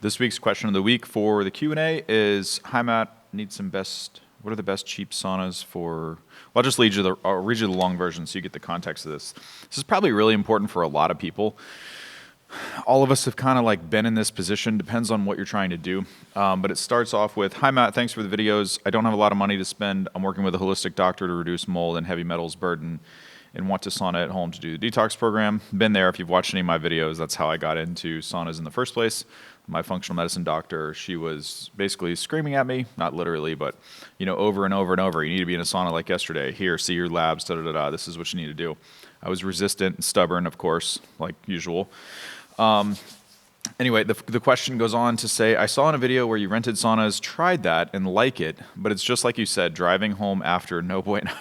This week's question of the week for the Q&A is, hi Matt, what are the best cheap saunas for, well, I'll read you the long version so you get the context of this. This is probably really important for a lot of people. All of us have kind of like been in this position, depends on what you're trying to do. But it starts off with, hi Matt, thanks for the videos. I don't have a lot of money to spend. I'm working with a holistic doctor to reduce mold and heavy metals burden and want to sauna at home to do the detox program. Been there. If you've watched any of my videos, that's how I got into saunas in the first place. My functional medicine doctor, she was basically screaming at me, not literally, but over and over and over, you need to be in a sauna like yesterday. Here, see your labs, da-da-da-da. This is what you need to do. I was resistant and stubborn, of course, like usual. Anyway, the question goes on to say, I saw in a video where you rented saunas, tried that and like it, but it's just like you said, driving home after, no bueno.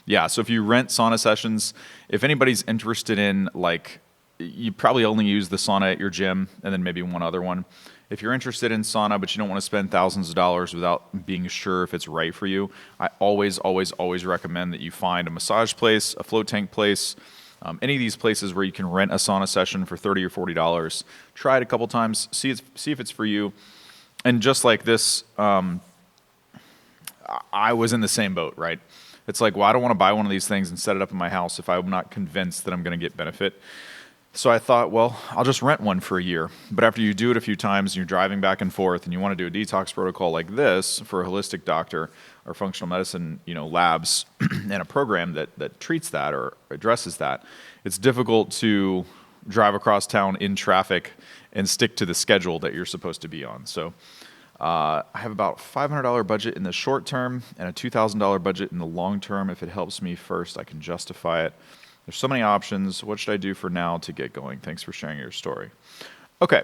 Yeah, so if you rent sauna sessions, if anybody's interested in, like, you probably only use the sauna at your gym and then maybe one other one. If you're interested in sauna, but you don't want to spend thousands of dollars without being sure if it's right for you, I always recommend that you find a massage place, a float tank place, any of these places where you can rent a sauna session for $30 or $40. Try it a couple times, see if it's for you. And just like this, I was in the same boat, right? It's like, well, I don't want to buy one of these things and set it up in my house if I'm not convinced that I'm going to get benefit. So I thought, well, I'll just rent one for a year. But after you do it a few times and you're driving back and forth and you want to do a detox protocol like this for a holistic doctor or functional medicine, labs and a program that treats that or addresses that, it's difficult to drive across town in traffic and stick to the schedule that you're supposed to be on. So I have about $500 budget in the short term and a $2,000 budget in the long term. If it helps me first, I can justify it. There's so many options. What should I do for now to get going? Thanks for sharing your story. Okay,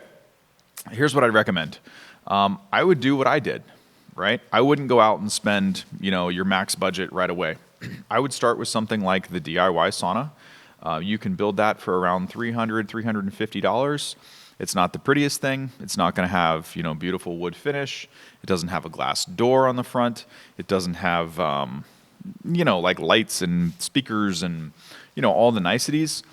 here's what I'd recommend. I would do what I did, right? I wouldn't go out and spend, your max budget right away. I would start with something like the DIY sauna. You can build that for around $300, $350. It's not the prettiest thing. It's not going to have, beautiful wood finish. It doesn't have a glass door on the front. It doesn't have, like lights and speakers and, all the niceties.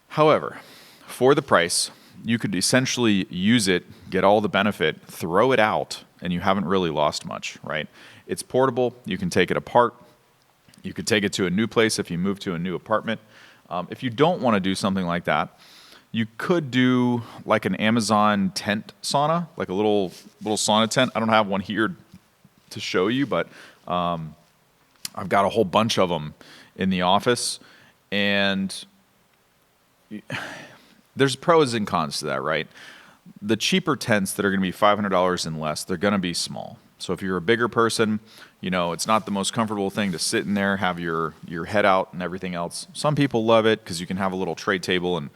However, for the price, you could essentially use it, get all the benefit, throw it out, and you haven't really lost much, right? It's portable. You can take it apart. You could take it to a new place if you move to a new apartment. If you don't want to do something like that, you could do like an Amazon tent sauna, like a little sauna tent. I don't have one here to show you, but I've got a whole bunch of them in the office. And there's pros and cons to that, right? The cheaper tents that are going to be $500 and less, they're going to be small. So if you're a bigger person, it's not the most comfortable thing to sit in there, have your head out and everything else. Some people love it because you can have a little tray table and,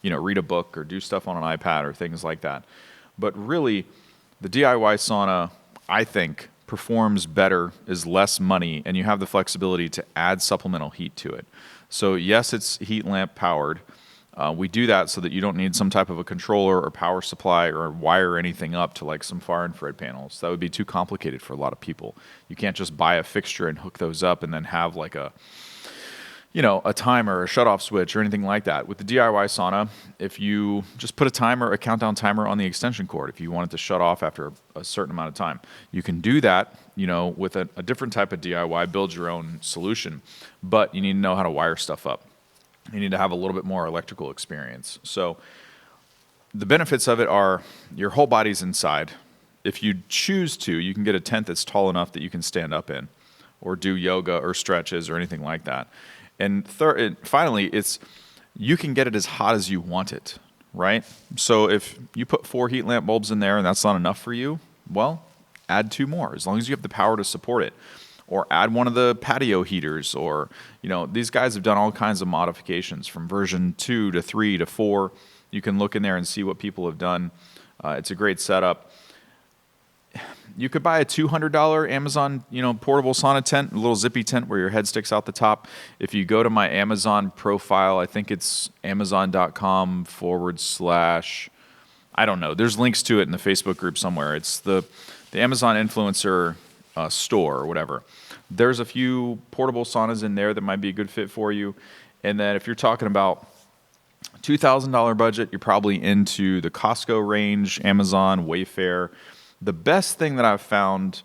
read a book or do stuff on an iPad or things like that. But really, the DIY sauna, I think, performs better, is less money, and you have the flexibility to add supplemental heat to it. So yes, it's heat lamp powered. We do that so that you don't need some type of a controller or power supply or wire anything up to like some far infrared panels. That would be too complicated for a lot of people. You can't just buy a fixture and hook those up and then have like a timer, a shutoff switch or anything like that. With the DIY sauna, if you just put a countdown timer on the extension cord, if you want it to shut off after a certain amount of time, you can do that, with a different type of DIY, build your own solution, but you need to know how to wire stuff up. You need to have a little bit more electrical experience. So the benefits of it are your whole body's inside. If you choose to, you can get a tent that's tall enough that you can stand up in or do yoga or stretches or anything like that. And finally, you can get it as hot as you want it, right? So if you put 4 heat lamp bulbs in there and that's not enough for you, well, add 2 more, as long as you have the power to support it. Or add one of the patio heaters, or, these guys have done all kinds of modifications from version 2 to 3 to 4. You can look in there and see what people have done. It's a great setup. You could buy a $200 Amazon, portable sauna tent, a little zippy tent where your head sticks out the top. If you go to my Amazon profile, I think it's amazon.com/ I don't know. There's links to it in the Facebook group somewhere. It's the Amazon influencer store or whatever. There's a few portable saunas in there that might be a good fit for you. And then if you're talking about $2,000 budget, you're probably into the Costco range, Amazon, Wayfair. The best thing that I've found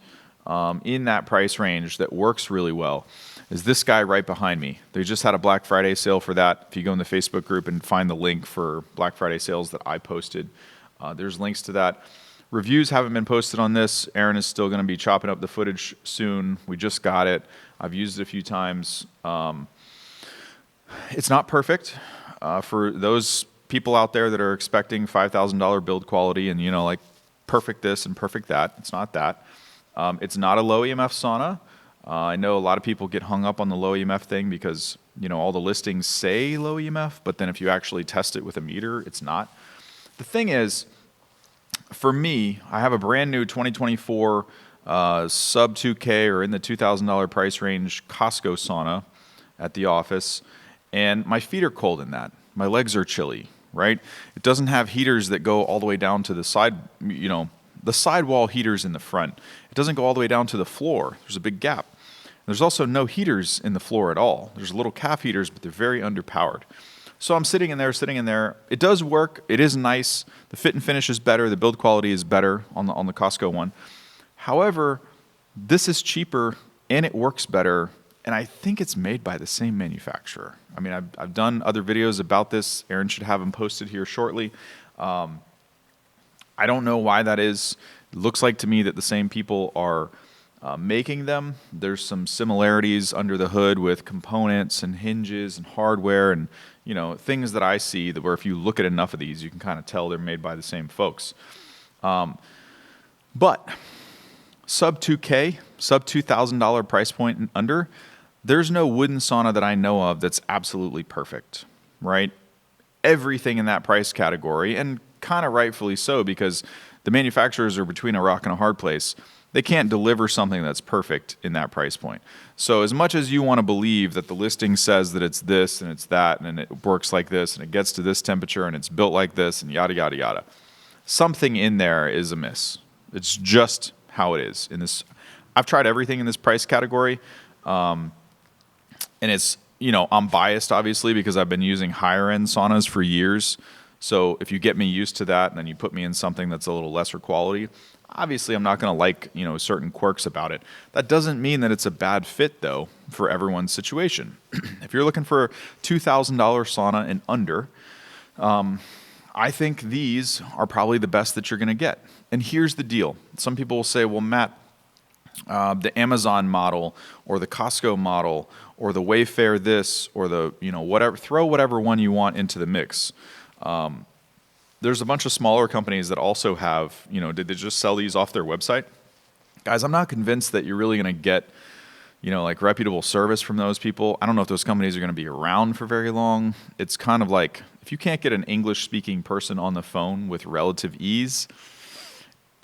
in that price range that works really well is this guy right behind me. They just had a Black Friday sale for that. If you go in the Facebook group and find the link for Black Friday sales that I posted, there's links to that. Reviews haven't been posted on this. Aaron is still going to be chopping up the footage soon. We just got it. I've used it a few times. It's not perfect. For those people out there that are expecting $5,000 build quality and, like perfect this and perfect that, it's not that. It's not a low EMF sauna. I know a lot of people get hung up on the low EMF thing because, all the listings say low EMF, but then if you actually test it with a meter, it's not. The thing is, for me, I have a brand new 2024 sub 2K or in the $2,000 price range Costco sauna at the office, and my feet are cold in that. My legs are chilly, right? It doesn't have heaters that go all the way down to the side, the sidewall heaters in the front. It doesn't go all the way down to the floor. There's a big gap. There's also no heaters in the floor at all. There's little calf heaters, but they're very underpowered. So I'm sitting in there. It does work. It is nice. The fit and finish is better. The build quality is better on the Costco one. However, this is cheaper and it works better. And I think it's made by the same manufacturer. I mean, I've done other videos about this. Aaron should have them posted here shortly. I don't know why that is. It looks like to me that the same people are making them. There's some similarities under the hood with components and hinges and hardware and things that I see that where if you look at enough of these, you can kind of tell they're made by the same folks. But sub 2K, sub $2,000 price point and under, there's no wooden sauna that I know of that's absolutely perfect, right? Everything in that price category, and kind of rightfully so, because the manufacturers are between a rock and a hard place. They can't deliver something that's perfect in that price point. So as much as you want to believe that the listing says that it's this and it's that and it works like this and it gets to this temperature and it's built like this and yada, yada, yada, something in there is amiss. It's just how it is. I've tried everything in this price category. And it's, I'm biased obviously because I've been using higher end saunas for years. So if you get me used to that and then you put me in something that's a little lesser quality, obviously I'm not going to like, certain quirks about it. That doesn't mean that it's a bad fit though for everyone's situation. If you're looking for a $2,000 sauna and under, I think these are probably the best that you're going to get. And here's the deal. Some people will say, well, Matt, the Amazon model or the Costco model or the Wayfair this or the, whatever, throw whatever one you want into the mix. There's a bunch of smaller companies that also have, did they just sell these off their website? Guys, I'm not convinced that you're really going to get, reputable service from those people. I don't know if those companies are going to be around for very long. It's kind of like if you can't get an English-speaking person on the phone with relative ease,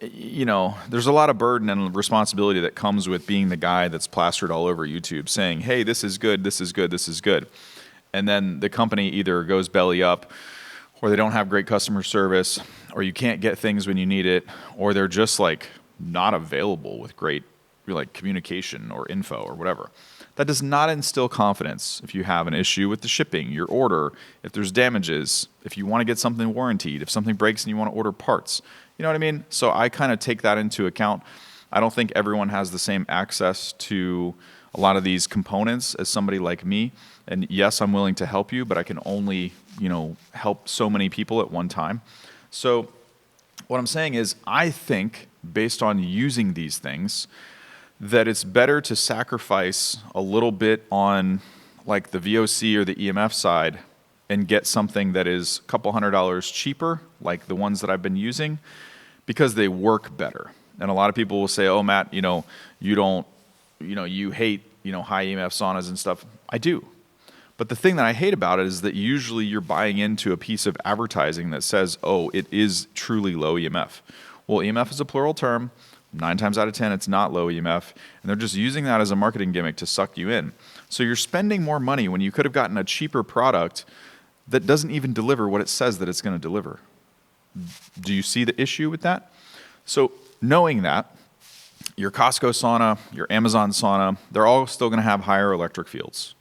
there's a lot of burden and responsibility that comes with being the guy that's plastered all over YouTube saying, hey, this is good, this is good, this is good. And then the company either goes belly up or they don't have great customer service or you can't get things when you need it or they're just not available with great communication or info or whatever. That does not instill confidence if you have an issue with the shipping, your order, if there's damages, if you want to get something warrantied, if something breaks and you want to order parts. You know what I mean? So I kind of take that into account. I don't think everyone has the same access to a lot of these components as somebody like me. And yes, I'm willing to help you, but I can only, help so many people at one time. So what I'm saying is I think based on using these things that it's better to sacrifice a little bit on the VOC or the EMF side and get something that is a couple $100 cheaper, like the ones that I've been using, because they work better. And a lot of people will say, oh, Matt, you hate, high EMF saunas and stuff. I do. But the thing that I hate about it is that usually you're buying into a piece of advertising that says, oh, it is truly low EMF. Well, EMF is a plural term. 9 times out of 10, it's not low EMF. And they're just using that as a marketing gimmick to suck you in. So you're spending more money when you could have gotten a cheaper product that doesn't even deliver what it says that it's going to deliver. Do you see the issue with that? So knowing that, your Costco sauna, your Amazon sauna, they're all still going to have higher electric fields.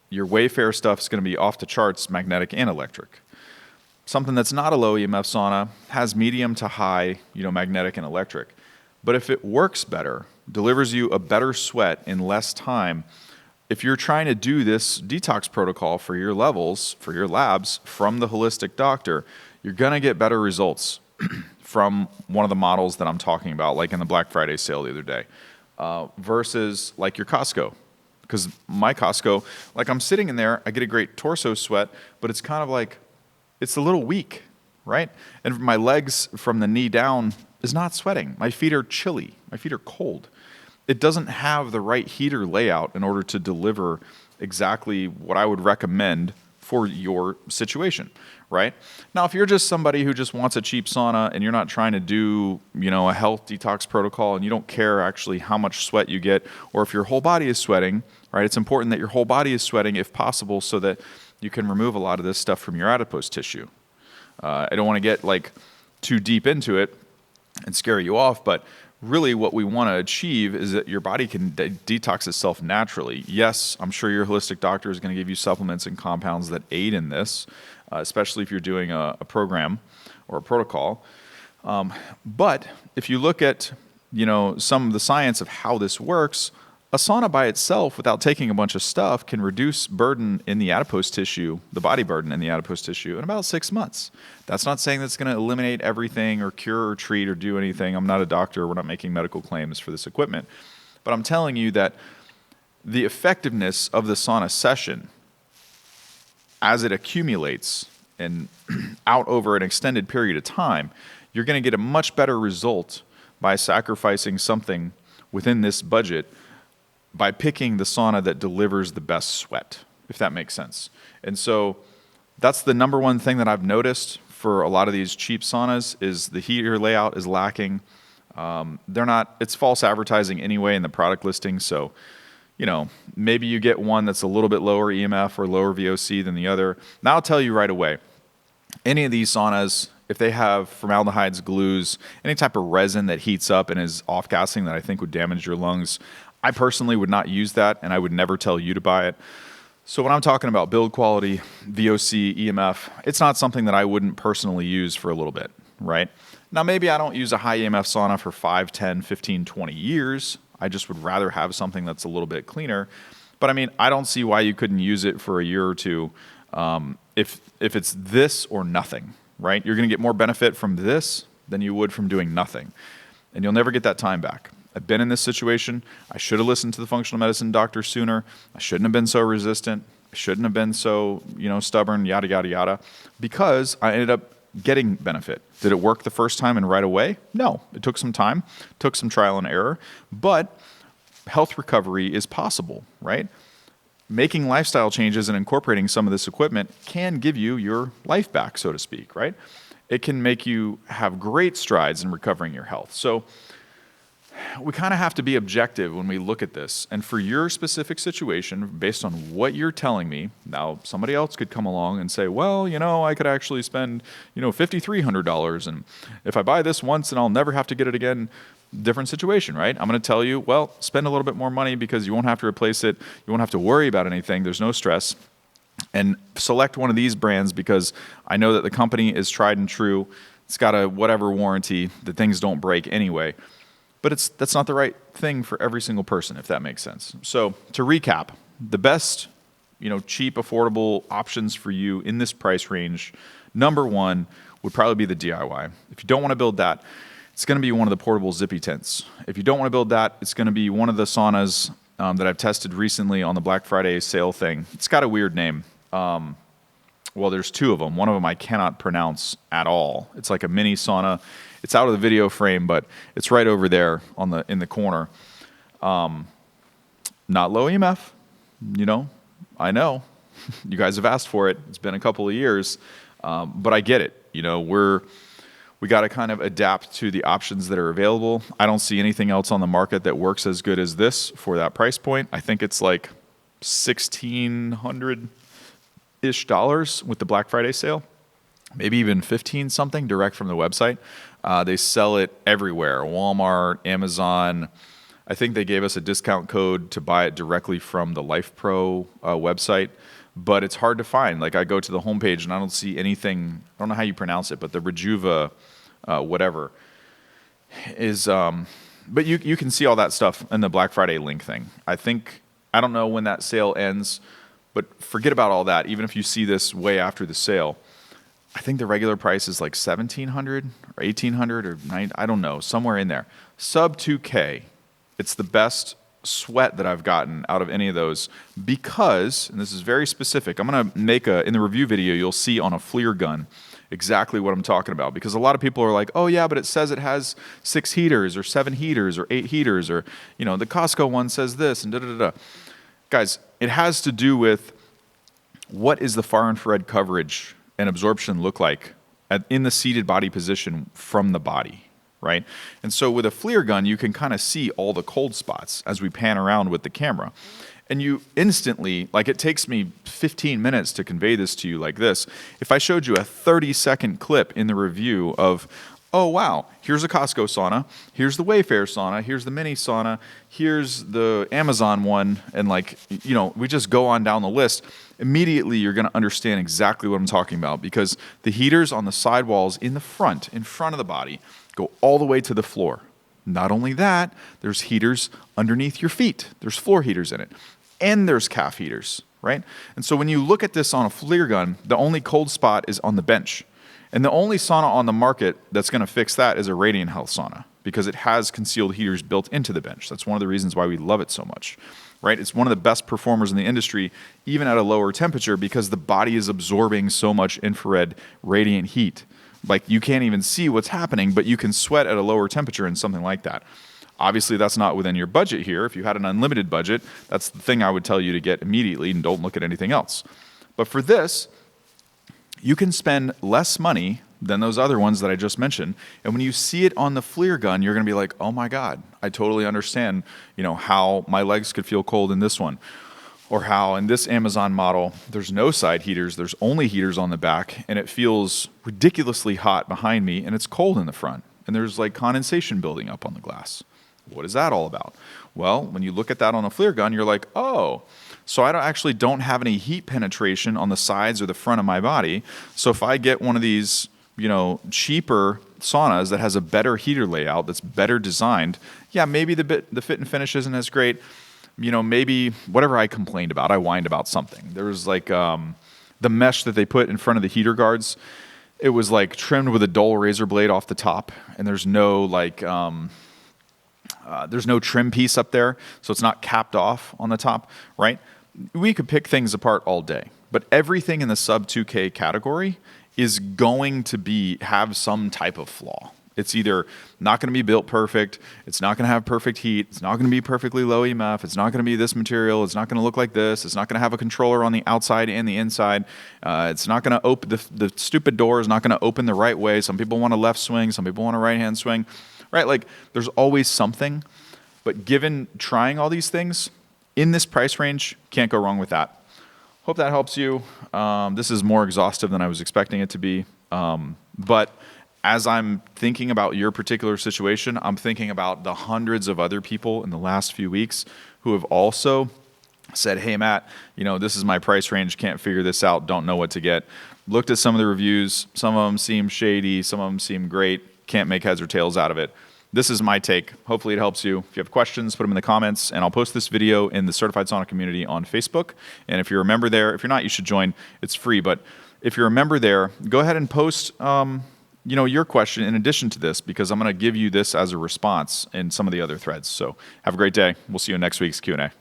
Your Wayfair stuff is going to be off the charts, magnetic and electric. Something that's not a low EMF sauna has medium to high, magnetic and electric. But if it works better, delivers you a better sweat in less time, if you're trying to do this detox protocol for your levels, for your labs, from the holistic doctor, you're going to get better results from one of the models that I'm talking about, like in the Black Friday sale the other day, versus like your Costco. Because my Costco, like I'm sitting in there, I get a great torso sweat, but it's kind of like, it's a little weak, right? And my legs from the knee down is not sweating. My feet are chilly. My feet are cold. It doesn't have the right heater layout in order to deliver exactly what I would recommend for your situation, right? Now, if you're just somebody who just wants a cheap sauna and you're not trying to do, a health detox protocol and you don't care actually how much sweat you get, or if your whole body is sweating, right? It's important that your whole body is sweating if possible so that you can remove a lot of this stuff from your adipose tissue. I don't want to get too deep into it and scare you off, but really what we want to achieve is that your body can detox itself naturally. Yes, I'm sure your holistic doctor is going to give you supplements and compounds that aid in this, especially if you're doing a program or a protocol. But if you look at, some of the science of how this works, a sauna by itself, without taking a bunch of stuff, can reduce burden in the adipose tissue, the body burden in the adipose tissue, in about 6 months. That's not saying that's going to eliminate everything or cure or treat or do anything. I'm not a doctor. We're not making medical claims for this equipment. But I'm telling you that the effectiveness of the sauna session, as it accumulates and out over an extended period of time, you're going to get a much better result by sacrificing something within this budget by picking the sauna that delivers the best sweat, if that makes sense. And so that's the number one thing that I've noticed for a lot of these cheap saunas is the heater layout is lacking. It's false advertising anyway in the product listing. So, maybe you get one that's a little bit lower EMF or lower VOC than the other. Now I'll tell you right away, any of these saunas, if they have formaldehydes, glues, any type of resin that heats up and is off-gassing that I think would damage your lungs, I personally would not use that, and I would never tell you to buy it. So when I'm talking about build quality, VOC, EMF, it's not something that I wouldn't personally use for a little bit, right? Now, maybe I don't use a high EMF sauna for 5, 10, 15, 20 years. I just would rather have something that's a little bit cleaner. But I don't see why you couldn't use it for a year or two if it's this or nothing, right? You're going to get more benefit from this than you would from doing nothing. And you'll never get that time back. I've been in this situation. I should have listened to the functional medicine doctor sooner. I shouldn't have been so resistant. I shouldn't have been so, stubborn, yada, yada, yada, because I ended up getting benefit. Did it work the first time and right away? No. It took some time, took some trial and error, but health recovery is possible, right? Making lifestyle changes and incorporating some of this equipment can give you your life back, so to speak, right? It can make you have great strides in recovering your health. So we kind of have to be objective when we look at this. And for your specific situation, based on what you're telling me, now somebody else could come along and say, well, I could actually spend, $5,300. And if I buy this once and I'll never have to get it again, different situation, right? I'm going to tell you, well, spend a little bit more money because you won't have to replace it. You won't have to worry about anything. There's no stress. And select one of these brands because I know that the company is tried and true. It's got a whatever warranty that things don't break anyway. But that's not the right thing for every single person, if that makes sense. So to recap, the best, cheap, affordable options for you in this price range, number one would probably be the DIY. If you don't want to build that, it's going to be one of the portable zippy tents. If you don't want to build that, it's going to be one of the saunas that I've tested recently on the Black Friday sale thing. It's got a weird name. Well, there's two of them. One of them I cannot pronounce at all. It's like a mini sauna. It's out of the video frame, but it's right over there in the corner. Not low EMF, I know. You guys have asked for it. It's been a couple of years, but I get it. We got to kind of adapt to the options that are available. I don't see anything else on the market that works as good as this for that price point. I think it's like $1,600-ish with the Black Friday sale. Maybe even 15 something direct from the website. They sell it everywhere. Walmart, Amazon, I think they gave us a discount code to buy it directly from the Life Pro website, but it's hard to find. Like I go to the homepage and I don't see anything. I don't know how you pronounce it, but the Rejuva whatever is. But you can see all that stuff in the Black Friday link thing. I don't know when that sale ends, but forget about all that. Even if you see this way after the sale, I think the regular price is like $1,700 or $1,800 or $9. I don't know, somewhere in there. Sub 2K. It's the best sweat that I've gotten out of any of those because, and this is very specific, I'm going to make in the review video, you'll see on a FLIR gun exactly what I'm talking about, because a lot of people are like, oh yeah, but it says it has 6 heaters or 7 heaters or 8 heaters, or the Costco one says this and da-da-da-da. Guys, it has to do with what is the far infrared coverage and absorption look like in the seated body position from the body, right? And so with a FLIR gun, you can kind of see all the cold spots as we pan around with the camera. And you instantly, like it takes me 15 minutes to convey this to you like this. If I showed you a 30-second clip in the review of, oh wow, here's a Costco sauna, here's the Wayfair sauna, here's the mini sauna, here's the Amazon one, and we just go on down the list, immediately you're going to understand exactly what I'm talking about, because the heaters on the sidewalls in front of the body, go all the way to the floor. Not only that, there's heaters underneath your feet. There's floor heaters in it. And there's calf heaters, right? And so when you look at this on a FLIR gun, the only cold spot is on the bench. And the only sauna on the market that's going to fix that is a Radiant Health sauna, because it has concealed heaters built into the bench. That's one of the reasons why we love it so much, right? It's one of the best performers in the industry, even at a lower temperature, because the body is absorbing so much infrared radiant heat. Like you can't even see what's happening, but you can sweat at a lower temperature in something like that. Obviously, that's not within your budget here. If you had an unlimited budget, that's the thing I would tell you to get immediately, and don't look at anything else. But for this, you can spend less money than those other ones that I just mentioned. And when you see it on the FLIR gun, you're going to be like, oh my God, I totally understand, how my legs could feel cold in this one. Or how in this Amazon model, there's no side heaters, there's only heaters on the back, and it feels ridiculously hot behind me, and it's cold in the front. And there's like condensation building up on the glass. What is that all about? Well, when you look at that on a FLIR gun, you're like, oh, so I don't have any heat penetration on the sides or the front of my body. So if I get one of these, cheaper saunas that has a better heater layout, that's better designed, yeah, maybe the fit and finish isn't as great. Maybe whatever I complained about, I whined about something. There was like the mesh that they put in front of the heater guards. It was like trimmed with a dull razor blade off the top, and there's no there's no trim piece up there, so it's not capped off on the top, right? We could pick things apart all day, but everything in the sub 2K category is going to have some type of flaw. It's either not going to be built perfect, it's not going to have perfect heat, it's not going to be perfectly low EMF, it's not going to be this material, it's not going to look like this, it's not going to have a controller on the outside and the inside, it's not going to open, the stupid door is not going to open the right way. Some people want a left swing, some people want a right hand swing, right? Like there's always something, but given trying all these things, in this price range, can't go wrong with that. Hope that helps you. This is more exhaustive than I was expecting it to be, but as I'm thinking about your particular situation, I'm thinking about the hundreds of other people in the last few weeks who have also said, hey, Matt, this is my price range, can't figure this out, don't know what to get. Looked at some of the reviews, some of them seem shady, some of them seem great, can't make heads or tails out of it. This is my take. Hopefully it helps you. If you have questions, put them in the comments, and I'll post this video in the Certified Sauna community on Facebook. And if you're a member there, if you're not, you should join. It's free, but if you're a member there, go ahead and post your question in addition to this, because I'm going to give you this as a response in some of the other threads. So have a great day. We'll see you in next week's Q&A.